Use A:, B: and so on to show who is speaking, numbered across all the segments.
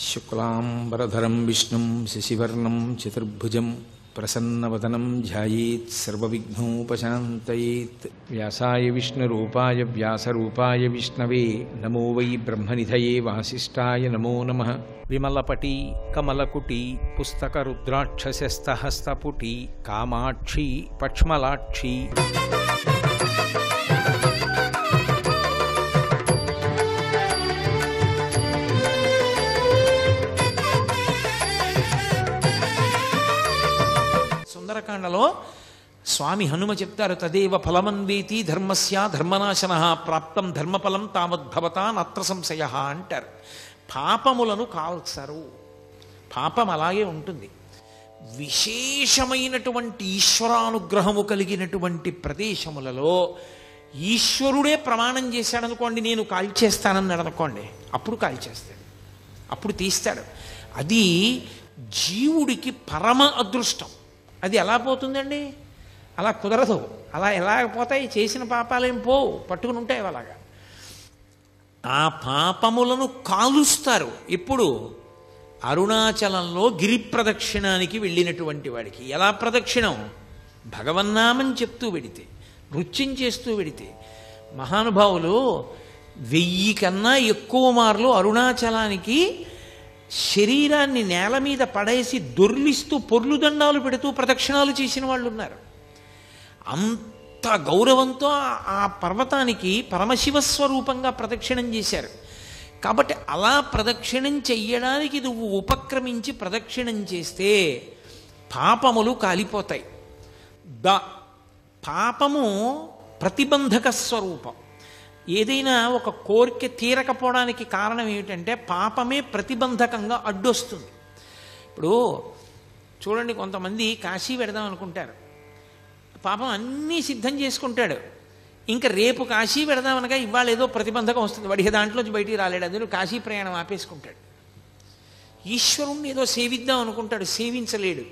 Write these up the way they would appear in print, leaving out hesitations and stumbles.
A: శుక్లాంబరధరం విష్ణుం శశివర్ణం చతుర్భుజం ప్రసన్నవదనం ధ్యాయేత్ సర్వవిఘ్నోపశాంతయేత్. వ్యాసాయ విష్ణురూపాయ వ్యాసరూపాయ విష్ణవే నమో వై బ్రహ్మనిధయే వాసిష్ఠాయ నమో నమః. విమలపటీ కమలకుటీ పుస్తకరుద్రాక్షసస్తహస్తపుటీ కామాక్షీ పక్ష్మలాక్షీ సుందరకాండలో స్వామి హనుమ చెప్తారు, తదేవ ఫలమన్వేతి ధర్మస్య ధర్మనాశన ప్రాప్తం ధర్మఫలం తావద్భవతా నత్ర సంశయ అంటారు. పాపములను కాల్చరు, పాపం అలాగే ఉంటుంది. విశేషమైనటువంటి ఈశ్వరానుగ్రహము కలిగినటువంటి ప్రదేశములలో ఈశ్వరుడే ప్రమాణం చేశాడనుకోండి, నేను కాల్చేస్తానన్నాడు అనుకోండి, అప్పుడు కాల్చేస్తాడు, అప్పుడు తీస్తాడు. అది జీవుడికి పరమ అదృష్టం. అది ఎలా పోతుందండి? అలా కుదరదు. అలా ఎలా పోతాయి? చేసిన పాపాలేం పోవు, పట్టుకుని ఉంటాయి అలాగా. ఆ పాపములను కాలుస్తారు. ఇప్పుడు అరుణాచలంలో గిరి ప్రదక్షిణానికి వెళ్ళినటువంటి వాడికి ఎలా ప్రదక్షిణం? భగవన్నామం చెప్తూ వెడితే, నృత్యం చేస్తూ వెడితే. మహానుభావులు 1000 కన్నా ఎక్కువ మార్లు అరుణాచలానికి శరీరాన్ని నేల మీద పడేసి దొర్లిస్తూ పొర్లు దండాలు పెడుతూ ప్రదక్షిణాలు చేసిన వాళ్ళు ఉన్నారు. అంత గౌరవంతో ఆ పర్వతానికి పరమశివస్వరూపంగా ప్రదక్షిణం చేశారు. కాబట్టి అలా ప్రదక్షిణం చెయ్యడానికి నువ్వు ఉపక్రమించి ప్రదక్షిణం చేస్తే పాపములు కాలిపోతాయి. పాపము ప్రతిబంధక స్వరూపం. ఏదైనా ఒక కోరిక తీరకపోవడానికి కారణం ఏమిటంటే పాపమే ప్రతిబంధకంగా అడ్డొస్తుంది. ఇప్పుడు చూడండి, కొంతమంది కాశీ వెడదాం అనుకుంటారు, పాపం అన్నీ సిద్ధం చేసుకుంటాడు, ఇంకా రేపు కాశీ వెడదామనగా ఇవాళ ఏదో ప్రతిబంధకం వస్తుంది, వాడికి దాంట్లోంచి బయటికి రాలేడు, అందులో కాశీ ప్రయాణం ఆపేసుకుంటాడు. ఈశ్వరుణ్ణి ఏదో సేవిద్దాం అనుకుంటాడు, సేవించలేడు,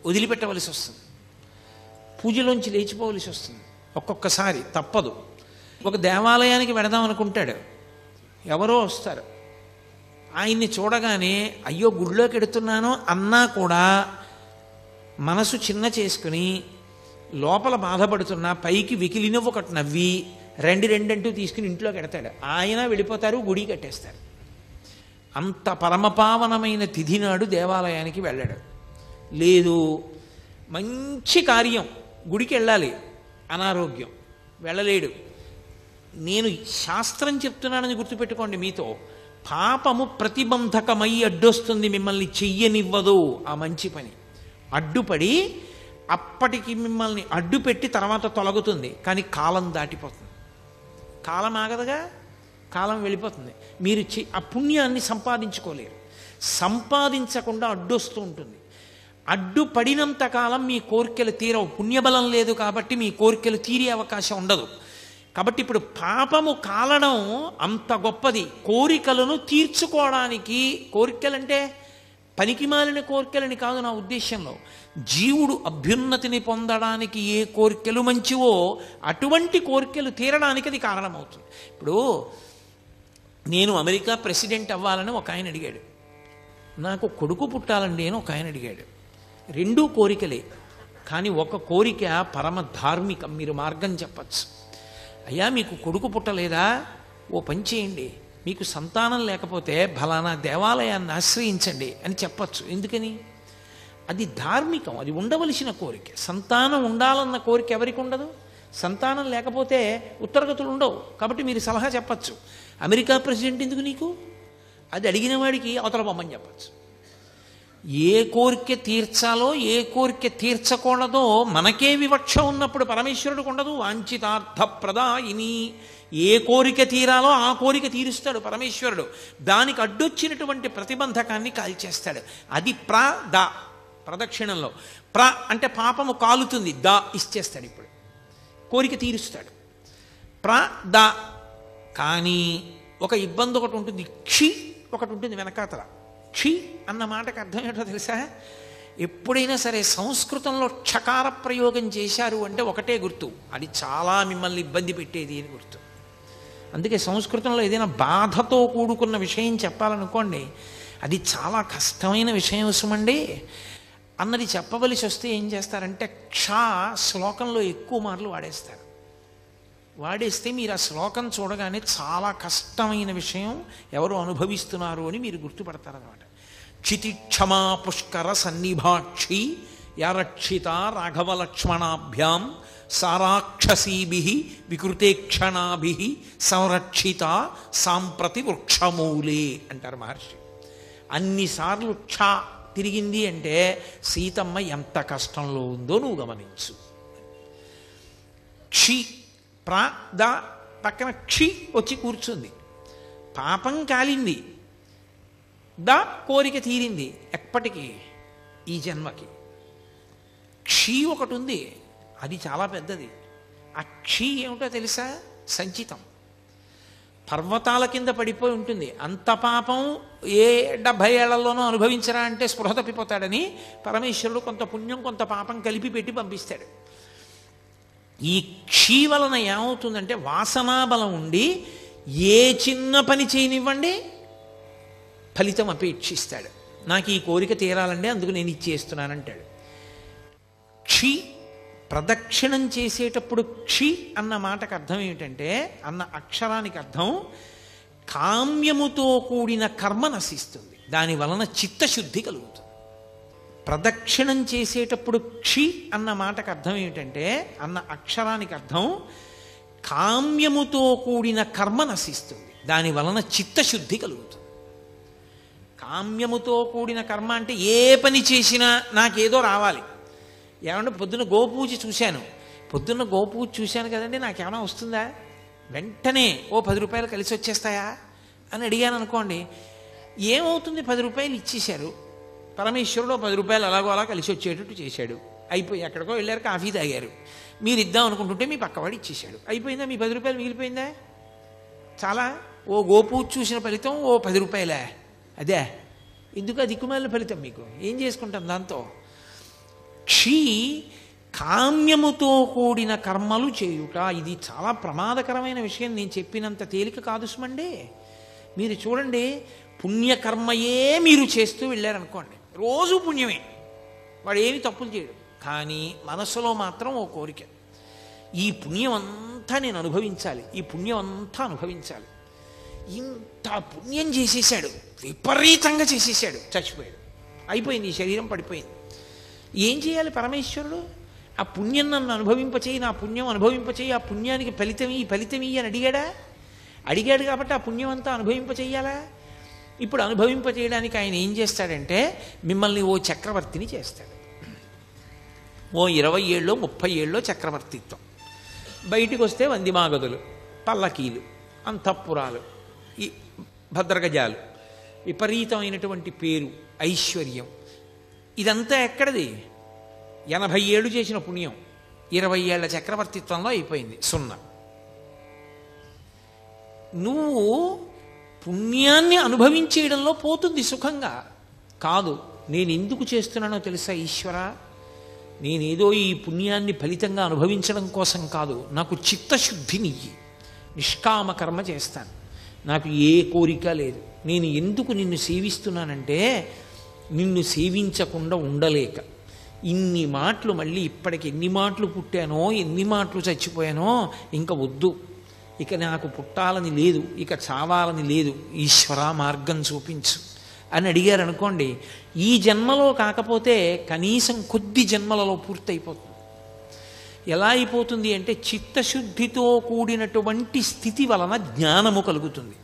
A: వదిలిపెట్టవలసి వస్తుంది, పూజలోంచి లేచిపోవలసి వస్తుంది, ఒక్కొక్కసారి తప్పదు. ఒక దేవాలయానికి వెడదాం అనుకుంటాడు, ఎవరో వస్తారు, ఆయన్ని చూడగానే అయ్యో గుడిలోకి ఎడుతున్నాను అన్నా కూడా మనసు చిన్న చేసుకుని లోపల బాధపడుతున్నా పైకి వెకిలిన ఒకటి నవ్వి రెండంటూ తీసుకుని ఇంట్లోకి ఎడతాడు. ఆయన వెళ్ళిపోతారు, గుడి కట్టేస్తారు. అంత పరమపావనమైన తిథి నాడు దేవాలయానికి వెళ్ళాడు. లేదు, మంచి కార్యం, గుడికి వెళ్ళాలి, అనారోగ్యం, వెళ్ళలేడు. నేను శాస్త్రం చెప్తున్నానని గుర్తుపెట్టుకోండి. మీతో పాపము ప్రతిబంధకమై అడ్డొస్తుంది, మిమ్మల్ని చెయ్యనివ్వదు ఆ మంచి పని. అడ్డుపడి అప్పటికి మిమ్మల్ని అడ్డుపెట్టి తర్వాత తొలగుతుంది, కానీ కాలం దాటిపోతుంది. కాలం ఆగదుగా, కాలం వెళ్ళిపోతుంది. మీరు ఆ పుణ్యాన్ని సంపాదించుకోలేరు. సంపాదించకుండా అడ్డొస్తూ ఉంటుంది. అడ్డుపడినంత కాలం మీ కోరికలు తీరవు. పుణ్యబలం లేదు కాబట్టి మీ కోరికలు తీరే అవకాశం ఉండదు. కాబట్టి ఇప్పుడు పాపము కాలడం అంత గొప్పది. కోరికలను తీర్చుకోవడానికి, కోరికలంటే పనికి మాలిన కోరికలని కాదు నా ఉద్దేశంలో, జీవుడు అభ్యున్నతిని పొందడానికి ఏ కోరికలు మంచివో అటువంటి కోరికలు తీరడానికి అది కారణమవుతుంది. ఇప్పుడు నేను అమెరికా ప్రెసిడెంట్ అవ్వాలని ఒక ఆయన అడిగాడు, నాకు కొడుకు పుట్టాలండి అని ఒక ఆయన అడిగాడు. రెండూ కోరికలే, కానీ ఒక కోరిక పరమ ధార్మికం. మీరు మార్గం చెప్పచ్చు. అయ్యా మీకు కొడుకు పుట్టలేదా, ఓ పని చేయండి, మీకు సంతానం లేకపోతే ఫలానా దేవాలయాన్ని ఆశ్రయించండి అని చెప్పచ్చు. ఎందుకని? అది ధార్మికం, అది ఉండవలసిన కోరిక. సంతానం ఉండాలన్న కోరిక ఎవరికి ఉండదు? సంతానం లేకపోతే ఉత్తరగతులు ఉండవు. కాబట్టి మీరు సలహా చెప్పచ్చు, అమెరికా ప్రెసిడెంట్ ఎందుకు నీకు, అది అడిగిన వాడికి అవతల బొమ్మని చెప్పచ్చు. ఏ కోరిక తీర్చాలో ఏ కోరిక తీర్చకూడదో మనకే వివక్ష ఉన్నప్పుడు పరమేశ్వరుడికి ఉండదు. వాంఛితార్థ ప్రదాయిని, ఏ కోరిక తీరాలో ఆ కోరిక తీరుస్తాడు పరమేశ్వరుడు. దానికి అడ్డొచ్చినటువంటి ప్రతిబంధకాన్ని కాల్చేస్తాడు. అది ప్రదక్షిణంలో అంటే పాపము కాలుతుంది, ఇచ్చేస్తాడు, ఇప్పుడు కోరిక తీరుస్తాడు. కానీ ఒక ఇబ్బంది ఒకటి ఉంటుంది, ఒకటి ఉంటుంది వెనకాతల. అన్న మాటకు అర్థం ఏంటో తెలుసా? ఎప్పుడైనా సరే సంస్కృతంలో క్షకార ప్రయోగం చేశారు అంటే ఒకటే గుర్తు, అది చాలా మిమ్మల్ని ఇబ్బంది పెట్టేది అని గుర్తు. అందుకే సంస్కృతంలో ఏదైనా బాధతో కూడుకున్న విషయం చెప్పాలనుకోండి, అది చాలా కష్టమైన విషయం సుమండి అన్నది చెప్పవలసి వస్తే ఏం చేస్తారంటే శ్లోకంలో ఎక్కువ మార్లు వాడేస్తారు. వాడేస్తే మీరు ఆ శ్లోకం చూడగానే చాలా కష్టమైన విషయం ఎవరు అనుభవిస్తున్నారు అని మీరు గుర్తుపడతారనమాట. క్షితిక్షమా పుష్కర సన్నిభాక్షి యారక్షిత రాఘవలక్ష్మణాభ్యాం సారాక్షసీభి వికృతేక్షణాభి సంరక్షిత సాంప్రతి వృక్షమూలే అంటారు మహర్షి. అన్నిసార్లు తిరిగింది అంటే సీతమ్మ ఎంత కష్టంలో ఉందో నువ్వు గమనించు. పక్కన వచ్చి కూర్చుంది. పాపం కాలింది, కోరిక తీరింది. ఎప్పటికీ ఈ జన్మకి ఒకటి ఉంది, అది చాలా పెద్దది. ఆ ఏమిటో తెలుసా? సంచితం. పర్వతాల కింద పడిపోయి ఉంటుంది. అంత పాపం ఏ 70 ఏళ్లలోనూ అనుభవించరా అంటే స్పృహ తప్పిపోతాడని పరమేశ్వరుడు కొంత పుణ్యం కొంత పాపం కలిపి పెట్టి పంపిస్తాడు. ఈ వలన ఏమవుతుందంటే వాసనాబలం ఉండి ఏ చిన్న పని చేయనివ్వండి ఫలితం అపేక్షిస్తాడు. నాకు ఈ కోరిక తీరాలండి అందుకు నేను ఇచ్చేస్తున్నానంటాడు. ప్రదక్షిణం చేసేటప్పుడు అన్న మాటకు అర్థం ఏమిటంటే, అన్న అక్షరానికి అర్థం కామ్యముతో కూడిన కర్మ నశిస్తుంది, దాని వలన చిత్తశుద్ధి కలుగుతుంది. ప్రదక్షిణం చేసేటప్పుడు అన్న మాటకు అర్థం ఏమిటంటే, అన్న అక్షరానికి అర్థం కామ్యముతో కూడిన కర్మ నశిస్తుంది, దాని వలన చిత్తశుద్ధి కలుగుతుంది. కామ్యముతో కూడిన కర్మ అంటే ఏ పని చేసినా నాకేదో రావాలి. ఏమంటే పొద్దున్న గోపూజ చూశాను, పొద్దున్న గోపూజ చూశాను కదండి, నాకేమైనా వస్తుందా? వెంటనే 10 రూపాయలు కలిసి వచ్చేస్తాయా అని అడిగాను అనుకోండి, ఏమవుతుంది? 10 రూపాయలు ఇచ్చేశారు, పరమేశ్వరుడు 10 రూపాయలు అలాగో అలా కలిసి వచ్చేటట్టు చేశాడు. అయిపోయి ఎక్కడికో వెళ్ళారు, కాఫీ తాగారు, మీరు ఇద్దాం అనుకుంటుంటే మీ పక్కవాడు ఇచ్చేశాడు. అయిపోయిందా? మీ 10 రూపాయలు మిగిలిపోయిందా? చాలా గోపూజ చూసిన ఫలితం 10 రూపాయలే. అదే ఎందుకు ఆ దిక్కుమాలిన ఫలితం? మీకు ఏం చేసుకుంటాం దాంతో? కామ్యముతో కూడిన కర్మలు చేయుట, ఇది చాలా ప్రమాదకరమైన విషయం. నేను చెప్పినంత తేలిక కాదు సుమండి. మీరు చూడండి, పుణ్యకర్మయే మీరు చేస్తూ వెళ్ళారనుకోండి, రోజు పుణ్యమే, వాడు ఏమి తప్పులు చేయడు, కానీ మనసులో మాత్రం ఓ కోరిక, ఈ పుణ్యం అంతా నేను అనుభవించాలి, ఈ పుణ్యం అంతా అనుభవించాలి. ఇంత పుణ్యం చేసేసాడు, విపరీతంగా చేసేసాడు, చచ్చిపోయాడు, అయిపోయింది, ఈ శరీరం పడిపోయింది. ఏం చేయాలి పరమేశ్వరుడు? ఆ పుణ్యం నన్ను అనుభవింపచేయి, నా పుణ్యం అనుభవింపచేయి, ఆ పుణ్యానికి ఫలితమి అని అడిగాడా? అడిగాడు కాబట్టి ఆ పుణ్యం అంతా అనుభవింపచేయాలా? ఇప్పుడు అనుభవింపచేయడానికి ఆయన ఏం చేస్తాడంటే, మిమ్మల్ని ఓ చక్రవర్తిని చేస్తాడు. ఓ 20 ఏళ్ళో 30 ఏళ్ళో చక్రవర్తిత్వం. బయటికి వస్తే వందిమాగదులు, పల్లకీలు, అంతఃపురాలు, ఈ భద్రగజాలు, విపరీతమైనటువంటి పేరు, ఐశ్వర్యం. ఇదంతా ఎక్కడిది? 80 ఏళ్ళు చేసిన పుణ్యం 20 ఏళ్ల చక్రవర్తిత్వంలో అయిపోయింది, 0. నువ్వు పుణ్యాన్ని అనుభవించేయడంలో పోతుంది సుఖంగా. కాదు, నేను ఎందుకు చేస్తున్నానో తెలుసా ఈశ్వర? నేనేదో ఈ పుణ్యాన్ని ఫలితంగా అనుభవించడం కోసం కాదు, నాకు చిత్తశుద్ధినియ్యి, నిష్కామ కర్మ చేస్తాను, నాకు ఏ కోరిక లేదు. నేను ఎందుకు నిన్ను సేవిస్తున్నానంటే, నిన్ను సేవించకుండా ఉండలేక ఇన్ని మాటలు, మళ్ళీ ఇప్పటికి ఎన్ని మాటలు పుట్టానో, ఎన్ని మాటలు చచ్చిపోయానో, ఇంకా వద్దు, ఇక నాకు పుట్టాలని లేదు, ఇక చావాలని లేదు, ఈశ్వర మార్గం చూపించు అని అడిగారు అనుకోండి, ఈ జన్మలో కాకపోతే కనీసం కొద్ది జన్మలలో పూర్తయిపోతుంది. ఎలా అయిపోతుంది అంటే, చిత్తశుద్ధితో కూడినటువంటి స్థితి వలన జ్ఞానము కలుగుతుంది,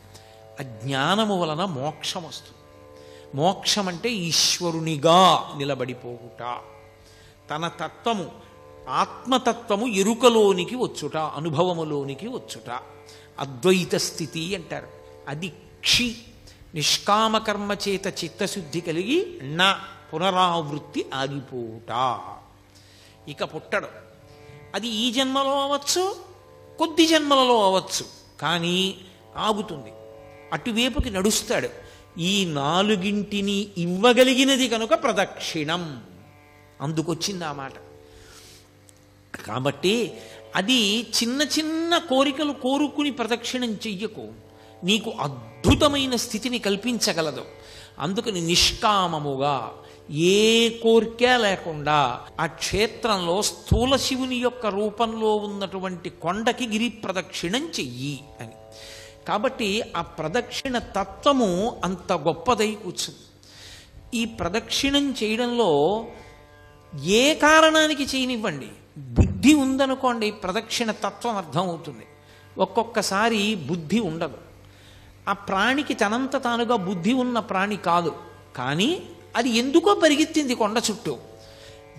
A: ఆ జ్ఞానము వలన మోక్షం వస్తుంది. మోక్షం అంటే ఈశ్వరునిగా నిలబడిపోవుట, తన తత్వము, ఆత్మతత్వము ఎరుకలోనికి వచ్చుట, అనుభవములోనికి వచ్చుట, అద్వైత స్థితి అంటారు. అది నిష్కామకర్మ చేత చిత్తశుద్ధి కలిగి నా పునరావృత్తి ఆగిపోవుట. ఇక పుట్టడం అది ఈ జన్మలో అవ్వచ్చు, కొద్ది జన్మలలో అవ్వచ్చు, కానీ ఆగుతుంది, అటువైపుకి నడుస్తాడు. ఈ 4గింటిని ఇవ్వగలిగినది కనుక ప్రదక్షిణం, అందుకొచ్చింది ఆ మాట. కాబట్టి అది చిన్న చిన్న కోరికలు కోరుకుని ప్రదక్షిణం చెయ్యకు. నీకు అద్భుతమైన స్థితిని కల్పించగలదు. అందుకని నిష్కామముగా ఏ కోరిక లేకుండా ఆ క్షేత్రంలో స్థూల శివుని యొక్క రూపంలో ఉన్నటువంటి కొండకి గిరి ప్రదక్షిణం చెయ్యి అని. కాబట్టి ఆ ప్రదక్షిణ తత్వము అంత గొప్పదై కూర్చుంది. ఈ ప్రదక్షిణం చేయడంలో ఏ కారణానికి చేయనివ్వండి, బుద్ధి ఉందనుకోండి ప్రదక్షిణ తత్వం అర్థమవుతుంది. ఒక్కొక్కసారి బుద్ధి ఉండదు. ఆ ప్రాణికి తనంత తానుగా బుద్ధి ఉన్న ప్రాణి కాదు, కానీ అది ఎందుకో పరిగెత్తింది కొండ చుట్టూ.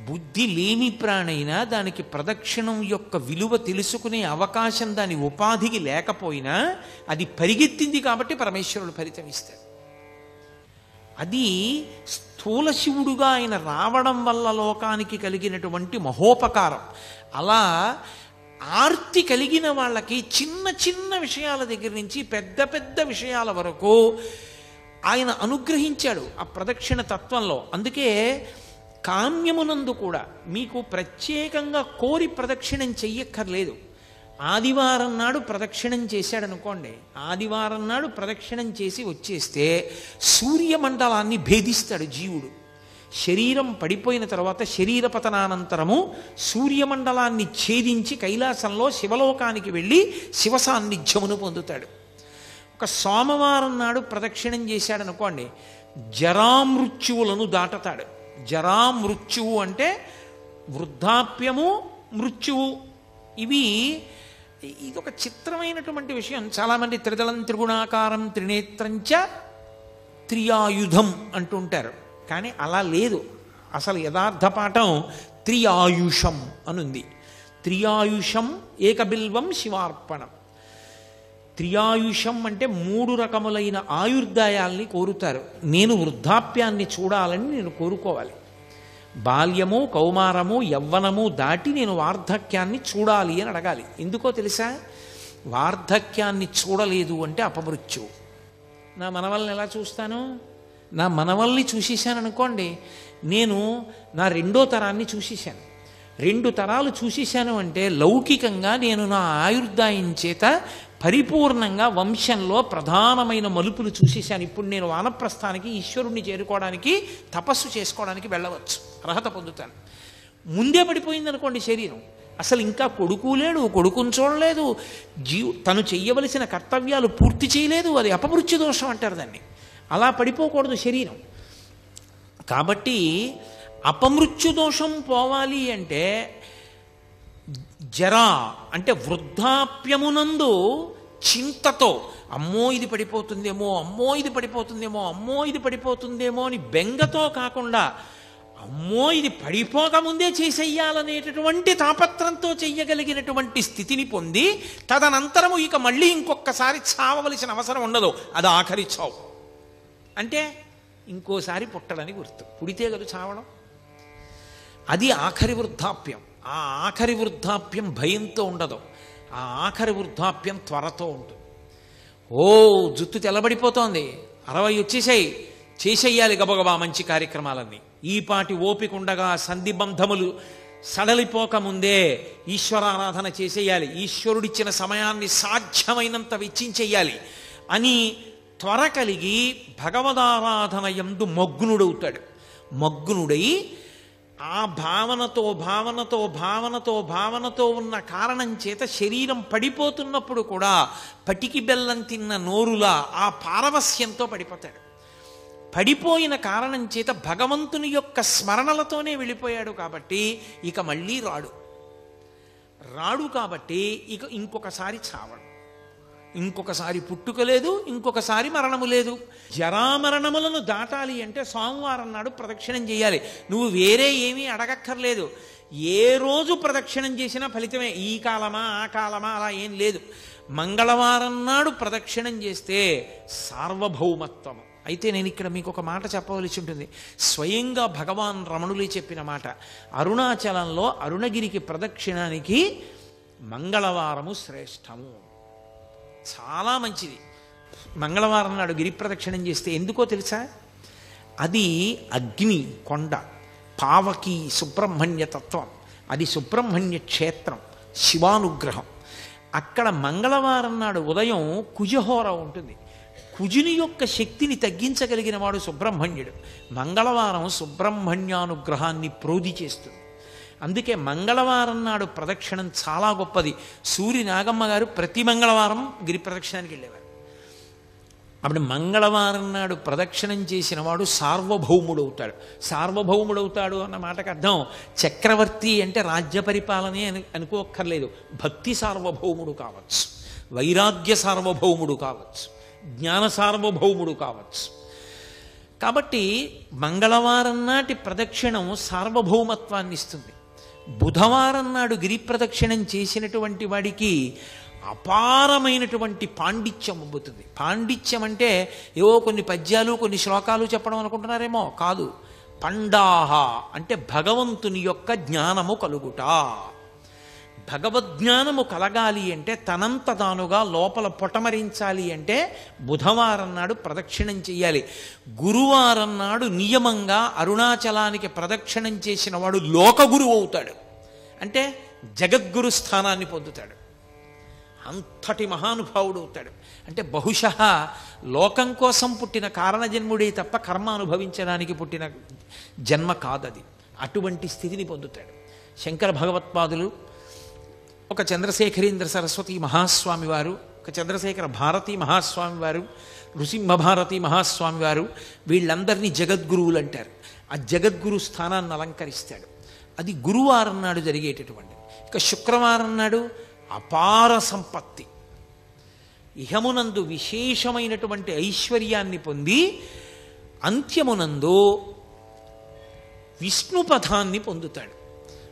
A: బుద్ధి లేని ప్రాణైనా దానికి ప్రదక్షిణం యొక్క విలువ తెలుసుకునే అవకాశం దాని ఉపాధికి లేకపోయినా అది పరిగెత్తింది కాబట్టి పరమేశ్వరుడు ఫలితమిస్తాడు. అది స్థూల శివుడుగా ఆయన రావడం వల్ల లోకానికి కలిగినటువంటి మహోపకారం. అలా ఆర్తి కలిగిన వాళ్ళకి చిన్న చిన్న విషయాల దగ్గర నుంచి పెద్ద పెద్ద విషయాల వరకు ఆయన అనుగ్రహించాడు ఆ ప్రదక్షిణ తత్వంలో. అందుకే కామ్యమునందు కూడా మీకు ప్రత్యేకంగా కోరి ప్రదక్షిణం చెయ్యక్కర్లేదు. ఆదివారం నాడు ప్రదక్షిణం చేశాడనుకోండి, ఆదివారం నాడు ప్రదక్షిణం చేసి వచ్చేస్తే సూర్యమండలాన్ని భేదిస్తాడు జీవుడు. శరీరం పడిపోయిన తర్వాత శరీర పతనానంతరము సూర్యమండలాన్ని ఛేదించి కైలాసంలో శివలోకానికి వెళ్ళి శివ సాన్నిధ్యమును పొందుతాడు. ఒక సోమవారం నాడు ప్రదక్షిణం చేశాడనుకోండి, జరామృత్యువులను దాటతాడు. జరామృత్యువు అంటే వృద్ధాప్యము, మృత్యువు. ఇదొక చిత్రమైనటువంటి విషయం. చాలామంది త్రిదళం త్రిగుణాకారం త్రినేత్రంచ త్రియాయుధం అంటుంటారు, కానీ అలా లేదు. అసలు యథార్థ పాఠం త్రియాయుషం అనుంది. త్రియాయుషం ఏకబిల్వం శివార్పణం. త్రియాయుషం అంటే 3 రకములైన ఆయుర్దాయాల్ని కోరుతారు. నేను వృద్ధాప్యాన్ని చూడాలని నేను కోరుకోవాలి. బాల్యము, కౌమారము, యవ్వనము దాటి నేను వార్ధక్యాన్ని చూడాలి అని అడగాలి. ఎందుకో తెలుసా? వార్ధక్యాన్ని చూడలేదు అంటే అపమృత్యువు. నా మనవల్ని ఎలా చూస్తాను? నా మనవల్ని చూసేశాను అనుకోండి, నేను నా 2వ తరాన్ని చూసేశాను. 2 తరాలు చూసేశాను అంటే లౌకికంగా నేను నా ఆయుర్దాయం చేత పరిపూర్ణంగా వంశంలో ప్రధానమైన మలుపులు చూసేశాను. ఇప్పుడు నేను వానప్రస్థానికి, ఈశ్వరుణ్ణి చేరుకోవడానికి, తపస్సు చేసుకోవడానికి వెళ్ళవచ్చు, అర్హత పొందుతాను. ముందే పడిపోయింది అనుకోండి శరీరం, అసలు ఇంకా కొడుకు లేడు, కొడుకుని చూడలేదు, తను చెయ్యవలసిన కర్తవ్యాలు పూర్తి చేయలేదు, అది అపమృత్యు దోషం అంటారు దాన్ని. అలా పడిపోకూడదు శరీరం. కాబట్టి అపమృత్యు దోషం పోవాలి అంటే జరా అంటే వృద్ధాప్యమునందు చింతతో అమ్మో ఇది పడిపోతుందేమో, అమ్మో ఇది పడిపోతుందేమో, అమ్మో ఇది పడిపోతుందేమో అని బెంగతో కాకుండా అమ్మో ఇది పడిపోకముందే చేసేయాలనేటటువంటి తాపత్రంతో చెయ్యగలిగినటువంటి స్థితిని పొంది తదనంతరము ఇక మళ్ళీ ఇంకొకసారి చావవలసిన అవసరం ఉండదు. అది ఆఖరి చావు. అంటే ఇంకోసారి పుట్టడని గుర్తు. పుడితే కదా చావడం. అది ఆఖరి వృద్ధాప్యం. ఆ ఆఖరి వృద్ధాప్యం భయంతో ఉండదు, ఆ ఆఖరి వృద్ధాప్యం త్వరతో ఉంటుంది. జుత్తు తెల్లబడిపోతోంది, 60 వచ్చేసాయి, చేసేయాలి గబగబా మంచి కార్యక్రమాలన్నీ. ఈపాటి ఓపిక ఉండగా సంధిబంధములు సడలిపోకముందే ఈశ్వరారాధన చేసేయాలి, ఈశ్వరుడిచ్చిన సమయాన్ని సాధ్యమైనంత వెచ్చించేయాలి అని త్వర కలిగి భగవదారాధన యందు మగ్నుడవుతాడు. మగ్నుడై ఆ భావనతో ఉన్న కారణం చేత శరీరం పడిపోతున్నప్పుడు కూడా పటికి బెల్లం తిన్న నోరులా ఆ పారవస్యంతో పడిపోతాడు. పడిపోయిన కారణం చేత భగవంతుని యొక్క స్మరణలతోనే వెళ్ళిపోయాడు కాబట్టి ఇక మళ్ళీ రాడు కాబట్టి ఇక ఇంకొకసారి చావడు, ఇంకొకసారి పుట్టుక లేదు, ఇంకొకసారి మరణము లేదు. జరామరణములను దాటాలి అంటే సోమవారం నాడు ప్రదక్షిణం చేయాలి. నువ్వు వేరే ఏమీ అడగక్కర్లేదు. ఏ రోజు ప్రదక్షిణం చేసినా ఫలితమే. ఈ కాలమా ఆ కాలమా అలా ఏం లేదు. మంగళవారం నాడు ప్రదక్షిణం చేస్తే సార్వభౌమత్వం. అయితే నేను ఇక్కడ మీకు ఒక మాట చెప్పవలసి ఉంటుంది. స్వయంగా భగవాన్ రమణులే చెప్పిన మాట. అరుణాచలంలో అరుణగిరికి ప్రదక్షిణానికి మంగళవారము శ్రేష్టము, చాలా మంచిది. మంగళవారం నాడు గిరి ప్రదక్షిణం చేస్తే ఎందుకో తెలుసా? అది అగ్ని కొండ, పావకి సుబ్రహ్మణ్య తత్వం, అది సుబ్రహ్మణ్య క్షేత్రం, శివానుగ్రహం. అక్కడ మంగళవారం నాడు ఉదయం కుజహోర ఉంటుంది. కుజుని యొక్క శక్తిని తగ్గించగలిగిన వాడు సుబ్రహ్మణ్యుడు. మంగళవారం సుబ్రహ్మణ్యానుగ్రహాన్ని ప్రోధి చేస్తుంది. అందుకే మంగళవారం నాడు ప్రదక్షిణం చాలా గొప్పది. సూర్య నాగమ్మ గారు ప్రతి మంగళవారం గిరి ప్రదక్షిణానికి వెళ్ళేవారు. అప్పుడు మంగళవారం నాడు ప్రదక్షిణం చేసిన వాడు సార్వభౌముడవుతాడు. సార్వభౌముడవుతాడు అన్న మాటకు అర్థం చక్రవర్తి అంటే రాజ్య పరిపాలనే అనుకోక్కర్లేదు. భక్తి సార్వభౌముడు కావచ్చు, వైరాగ్య సార్వభౌముడు కావచ్చు, జ్ఞాన సార్వభౌముడు కావచ్చు. కాబట్టి మంగళవారం నాటి ప్రదక్షిణం సార్వభౌమత్వాన్ని ఇస్తుంది. బుధవారం నాడు గిరి ప్రదక్షిణం చేసినటువంటి వాడికి అపారమైనటువంటి పాండిత్యం అబ్బుతుంది. పాండిత్యం అంటే ఏవో కొన్ని పద్యాలు కొన్ని శ్లోకాలు చెప్పడం అనుకుంటున్నారేమో, కాదు. పండాహ అంటే భగవంతుని యొక్క జ్ఞానము కలుగుట. భగవద్జ్ఞానము కలగాలి అంటే తనంత తానుగా లోపల పొటమరించాలి అంటే బుధవారం నాడు ప్రదక్షిణం చెయ్యాలి. గురువారం నాడు నియమంగా అరుణాచలానికి ప్రదక్షిణం చేసిన వాడు లోకగురువు అవుతాడు. అంటే జగద్గురు స్థానాన్ని పొందుతాడు. అంతటి మహానుభావుడు అవుతాడు. అంటే బహుశః లోకం కోసం పుట్టిన కారణజన్ముడే తప్ప కర్మ అనుభవించడానికి పుట్టిన జన్మ కాదది. అటువంటి స్థితిని పొందుతాడు. శంకర భగవత్పాదులు, ఒక చంద్రశేఖరేంద్ర సరస్వతి మహాస్వామి వారు, ఒక చంద్రశేఖర భారతీ మహాస్వామి వారు, నృసింహ భారతీ మహాస్వామి వారు, వీళ్ళందరినీ జగద్గురువులు అంటారు. ఆ జగద్గురు స్థానాన్ని అలంకరిస్తాడు. అది గురువారం నాడు జరిగేటటువంటిది. ఇక శుక్రవారం నాడు అపార సంపత్తి, ఇహమునందు విశేషమైనటువంటి ఐశ్వర్యాన్ని పొంది అంత్యమునందు విష్ణుపథాన్ని పొందుతాడు.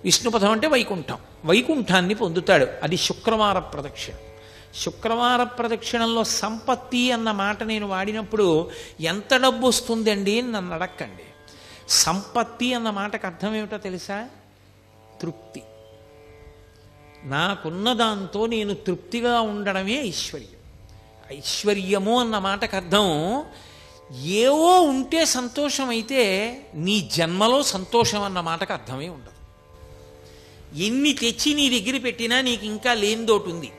A: విష్ణుపథం అంటే వైకుంఠం, వైకుంఠాన్ని పొందుతాడు. అది శుక్రవార ప్రదక్షిణ. శుక్రవార ప్రదక్షిణంలో సంపత్తి అన్న మాట నేను వాడినప్పుడు ఎంత డబ్బు వస్తుందండి అని నన్ను అడక్కండి. సంపత్తి అన్న మాటకు అర్థం ఏమిటో తెలుసా? తృప్తి. నాకున్న దాంతో నేను తృప్తిగా ఉండడమే ఐశ్వర్యం. ఐశ్వర్యము అన్న మాటకు అర్థం ఏవో ఉంటే సంతోషం అయితే నీ జన్మలో సంతోషం అన్న మాటకు అర్థమే ఉండదు. ఎన్ని తెచ్చి నీ దగ్గర పెట్టినా నీకు ఇంకా లేనిదోటి ఉంది.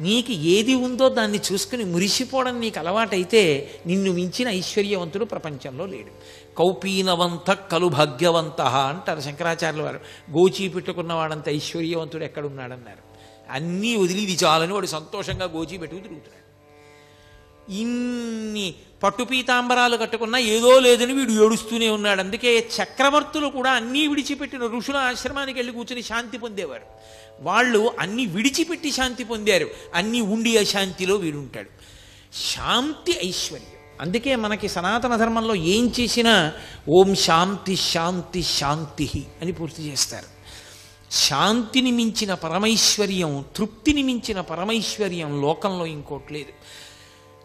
A: నీకు ఏది ఉందో దాన్ని చూసుకుని మురిసిపోవడం నీకు అలవాటైతే నిన్ను మించిన ఐశ్వర్యవంతుడు ప్రపంచంలో లేడు. కౌపీనవంత కలు భాగ్యవంత అంటారు శంకరాచార్యుల వారు. గోచీ పెట్టుకున్నవాడంత ఐశ్వర్యవంతుడు ఎక్కడున్నాడన్నారు. అన్నీ వదిలి ఇది చాలని వాడు సంతోషంగా గోచీ పెట్టుకు తిరుగుతున్నాడు. ఇన్ని పట్టు పీతాంబరాలు కట్టుకున్నా ఏదో లేదని వీడు ఏడుస్తూనే ఉన్నాడు. అందుకే చక్రవర్తులు కూడా అన్నీ విడిచిపెట్టిన ఋషుల ఆశ్రమానికి వెళ్ళి కూర్చుని శాంతి పొందేవారు. వాళ్ళు అన్నీ విడిచిపెట్టి శాంతి పొందారు. అన్నీ ఉండి అశాంతిలో వీడుంటాడు. శాంతి ఐశ్వర్యం. అందుకే మనకి సనాతన ధర్మంలో ఏం చేసినా ఓం శాంతి శాంతి శాంతి అని పూర్తి చేస్తారు. శాంతిని మించిన పరమైశ్వర్యం, తృప్తిని మించిన పరమైశ్వర్యం లోకంలో ఇంకోటి లేదు.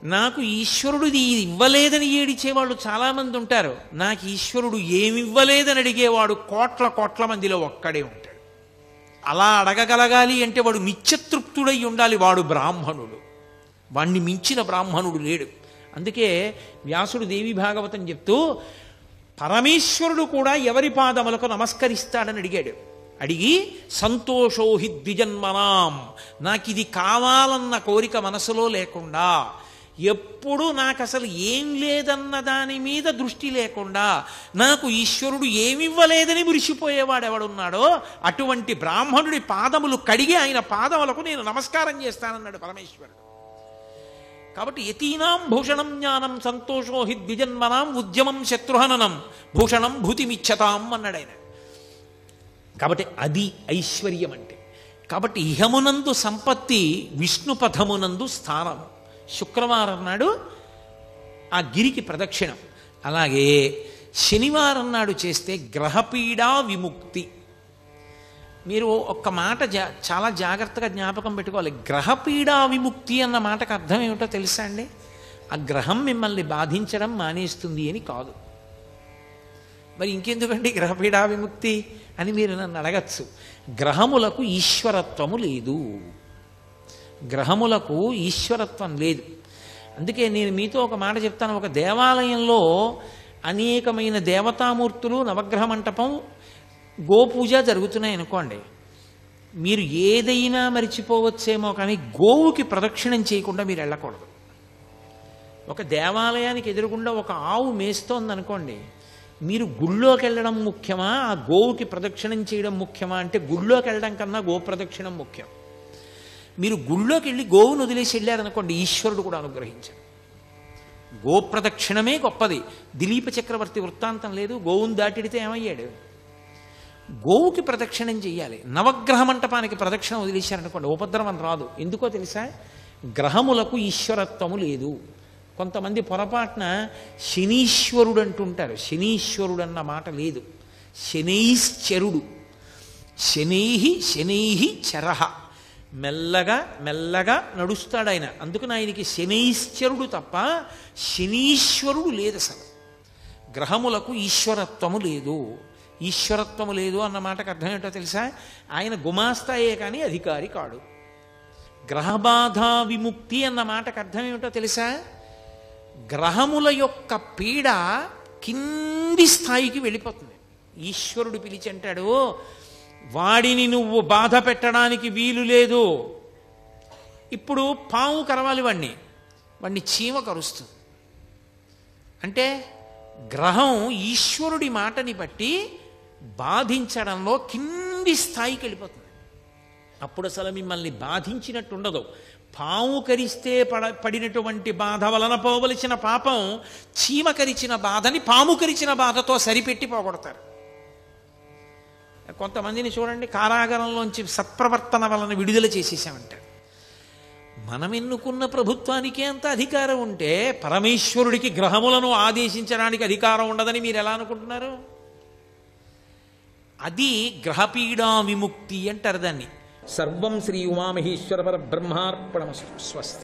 A: నాకు ఈశ్వరుడు ఇది ఇవ్వలేదని ఏడిచేవాళ్ళు చాలామంది ఉంటారు. నాకు ఈశ్వరుడు ఏమివ్వలేదని అడిగేవాడు కోట్ల కోట్ల మందిలో ఒక్కడే ఉంటాడు. అలా అడగగలగాలి అంటే వాడు నిత్యతృప్తుడై ఉండాలి. వాడు బ్రాహ్మణుడు. వాణ్ణి మించిన బ్రాహ్మణుడు లేడు. అందుకే వ్యాసుడు దేవి భాగవతం చెప్తూ పరమేశ్వరుడు కూడా ఎవరి పాదములకు నమస్కరిస్తాడని అడిగాడు. అడిగి సంతోషోహి ద్విజన్మనాం, నాకు ఇది కావాలన్న కోరిక మనసులో లేకుండా, ఎప్పుడు నాకు అసలు ఏం లేదన్న దాని మీద దృష్టి లేకుండా, నాకు ఈశ్వరుడు ఏమివ్వలేదని మురిసిపోయేవాడు ఎవడున్నాడో అటువంటి బ్రాహ్మణుడి పాదములు కడిగి ఆయన పాదములకు నేను నమస్కారం చేస్తానన్నాడు పరమేశ్వరుడు. కాబట్టి యతీనాం భూషణం జ్ఞానం సంతోషో హి ద్విజన్మనాం ఉద్యమం శత్రుహననం భూషణం భూతిమిచ్చతాం అన్నాడు ఆయన. కాబట్టి అది ఐశ్వర్యం అంటే. కాబట్టి ఇహమునందు సంపత్తి, విష్ణుపథమునందు స్థానము. శుక్రవారం నాడు ఆ గిరికి ప్రదక్షిణం. అలాగే శనివారం నాడు చేస్తే గ్రహపీడా విముక్తి. మీరు ఒక్క మాట చాలా జాగ్రత్తగా జ్ఞాపకం పెట్టుకోవాలి. గ్రహపీడా విముక్తి అన్న మాటకు అర్థం ఏమిటో తెలుసా అండి? ఆ గ్రహం మిమ్మల్ని బాధించడం మానేస్తుంది అని కాదు. మరి ఇంకెందుకండి గ్రహపీడా విముక్తి అని మీరు నన్ను అడగచ్చు. గ్రహములకు ఈశ్వరత్వము లేదు. గ్రహములకు ఈశ్వరత్వం లేదు. అందుకే నేను మీతో ఒక మాట చెప్తాను. ఒక దేవాలయంలో అనేకమైన దేవతామూర్తులు, నవగ్రహ మంటపం, గోపూజ జరుగుతున్నాయి అనుకోండి. మీరు ఏదైనా మరిచిపోవచ్చేమో కానీ గోవుకి ప్రదక్షిణం చేయకుండా మీరు వెళ్ళకూడదు. ఒక దేవాలయానికి ఎదురుగుండా ఒక ఆవు మేస్తోందనుకోండి, మీరు గుళ్ళోకి వెళ్ళడం ముఖ్యమా, ఆ గోవుకి ప్రదక్షిణం చేయడం ముఖ్యమా అంటే గుళ్ళోకి వెళ్ళడం కన్నా గో ప్రదక్షిణం ముఖ్యం. మీరు గుళ్ళోకి వెళ్ళి గోవును వదిలేసి వెళ్ళారనుకోండి, ఈశ్వరుడు కూడా అనుగ్రహించారు. గోప్రదక్షిణమే గొప్పది. దిలీప చక్రవర్తి వృత్తాంతం లేదు, గోవును దాటిడితే ఏమయ్యాడు? గోవుకి ప్రదక్షిణం చెయ్యాలి. నవగ్రహ మంటపానికి ప్రదక్షిణ వదిలేశారనుకోండి, ఉపద్రవం రాదు. ఎందుకో తెలుసా? గ్రహములకు ఈశ్వరత్వము లేదు. కొంతమంది పొరపాటున శనీశ్వరుడు అంటుంటారు. శనీశ్వరుడు అన్న మాట లేదు, శనైశ్చరుడు. శనైహి చరహ, మెల్లగా మెల్లగా నడుస్తాడు ఆయన. అందుకని ఆయనకి శనైశ్చరుడు తప్ప శనీశ్వరుడు లేదు. అసలు గ్రహములకు ఈశ్వరత్వము లేదు. ఈశ్వరత్వము లేదు అన్న మాటకు అర్థం ఏంటో తెలుసా? ఆయన గుమాస్తాయే కానీ అధికారి కాడు. గ్రహబాధ విముక్తి అన్న మాటకు అర్థం ఏమిటో తెలుసా? గ్రహముల యొక్క పీడ కింది స్థాయికి వెళ్ళిపోతుంది. ఈశ్వరుడు పిలిచి అంటాడు, వాడిని నువ్వు బాధ పెట్టడానికి వీలు లేదు. ఇప్పుడు పాము కరవాలి వాడిని చీమ కరుస్తుంది. అంటే గ్రహం ఈశ్వరుడి మాటని బట్టి బాధించడంలో కింది స్థాయికి వెళ్ళిపోతుంది. అప్పుడు అసలు మిమ్మల్ని బాధించినట్టు ఉండదు. పాము కరిస్తే పడినటువంటి బాధ వలన పోవలసిన పాపం చీమ కరిచిన బాధని పాము కరిచిన బాధతో సరిపెట్టి పోగొడతారు. కొంతమందిని చూడండి, కారాగారంలోంచి సత్ప్రవర్తన వలన విడుదల చేసేసామంటారు. మనం ఎన్నుకున్న ప్రభుత్వానికే అంత అధికారం ఉంటే పరమేశ్వరుడికి గ్రహములను ఆదేశించడానికి అధికారం ఉండదని మీరు ఎలా అనుకుంటున్నారు? అది గ్రహపీడా విముక్తి అంటారు దాన్ని. సర్వం శ్రీ ఉమామహేశ్వర పరబ్రహ్మార్పణమస్తు. స్వస్తి.